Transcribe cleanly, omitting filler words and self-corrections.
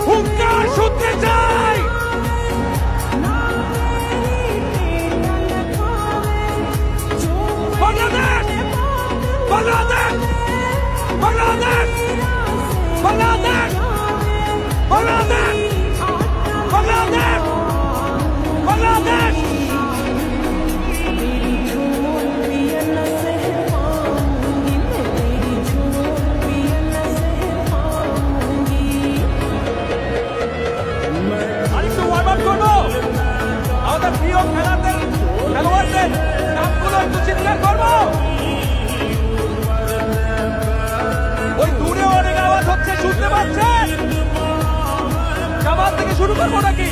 হুঙ্কার শুনতে চাই। বাংলাদেশ, বাংলাদেশ, বাংলাদেশ, বাংলাদেশ, বাংলাদেশ, বাংলাদেশ, বাংলাদেশ। আরেকটু ওয়ার্ম আপ করবো। আমাদের প্রিয় খেলোয়াড়দের নামগুলো একটু চিৎকার করবো। ওই দূরে অনেক আওয়াজ হচ্ছে, শুনতে পাচ্ছেন? জামাত থেকে শুরু করবো নাকি?